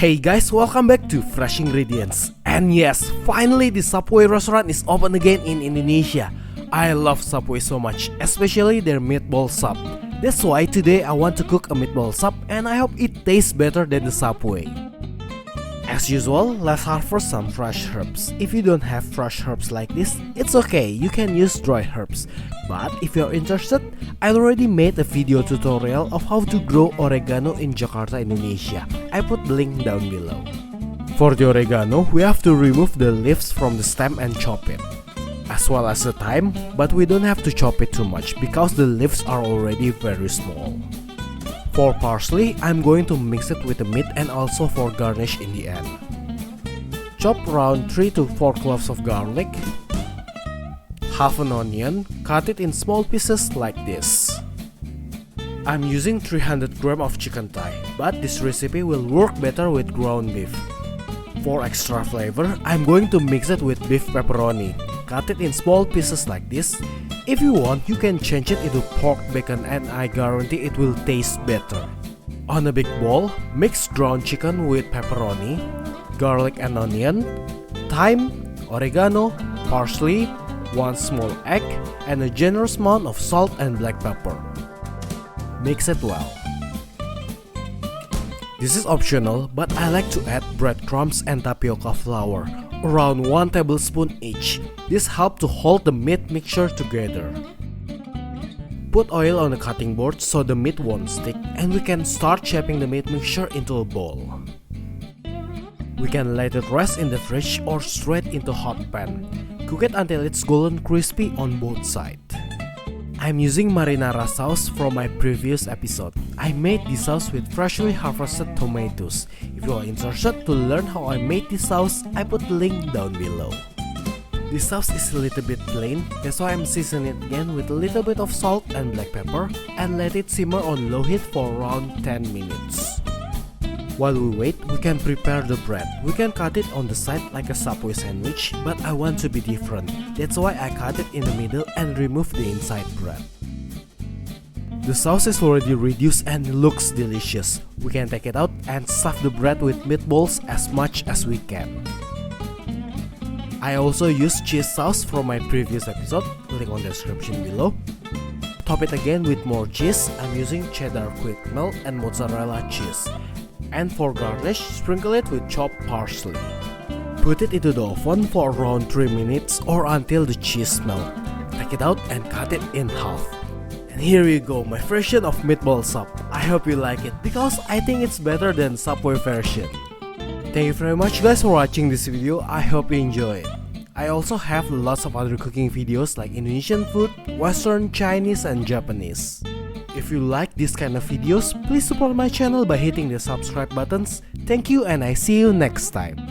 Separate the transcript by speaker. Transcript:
Speaker 1: Hey guys, welcome back to Fresh Ingredients. And yes, finally the Subway restaurant is open again in Indonesia. I love Subway so much, especially their meatball sub. That's why today I want to cook a meatball sub and I hope it tastes better than the Subway. As usual, let's harvest some fresh herbs. If you don't have fresh herbs like this, it's okay, you can use dry herbs. But if you're interested, I already made a video tutorial of how to grow oregano in Jakarta, Indonesia. I put the link down below. For the oregano, we have to remove the leaves from the stem and chop it, as well as the thyme, but we don't have to chop it too much because the leaves are already very small. For parsley, I'm going to mix it with the meat and also for garnish in the end. Chop around 3 to 4 cloves of garlic, half an onion, cut it in small pieces like this. I'm using 300 grams of chicken thigh, but this recipe will work better with ground beef. For extra flavor, I'm going to mix it with beef pepperoni. Cut it in small pieces like this. If you want, you can change it into pork bacon and I guarantee it will taste better. On a big bowl, mix ground chicken with pepperoni, garlic and onion, thyme, oregano, parsley, 1 small egg, and a generous amount of salt and black pepper. Mix it well. This is optional, but I like to add breadcrumbs and tapioca flour, around 1 tablespoon each. This helps to hold the meat mixture together. Put oil on the cutting board so the meat won't stick, and we can start shaping the meat mixture into a ball. We can let it rest in the fridge or straight into hot pan. Cook it until it's golden crispy on both sides. I'm using Marinara Sauce from my previous episode. I made this sauce with freshly harvested tomatoes. If you are interested to learn how I made this sauce, I put the link down below. This sauce is a little bit plain, that's why I'm seasoning it again with a little bit of salt and black pepper and let it simmer on low heat for around 10 minutes. While we wait, we can prepare the bread. We can cut it on the side like a Subway sandwich, but I want to be different. That's why I cut it in the middle and remove the inside bread. The sauce is already reduced and looks delicious. We can take it out and stuff the bread with meatballs as much as we can. I also used cheese sauce from my previous episode, link on the description below. Top it again with more cheese. I'm using cheddar quick melt and mozzarella cheese. And for garnish, sprinkle it with chopped parsley. Put it into the oven for around 3 minutes or until the cheese melts. Take it out and cut it in half. And here you go, my version of meatball sub. I hope you like it because I think it's better than Subway version. Thank you very much guys for watching this video. I hope you enjoy it. I also have lots of other cooking videos like Indonesian food, Western, Chinese and Japanese. If you like this kind of videos, please support my channel by hitting the subscribe buttons. Thank you and I see you next time.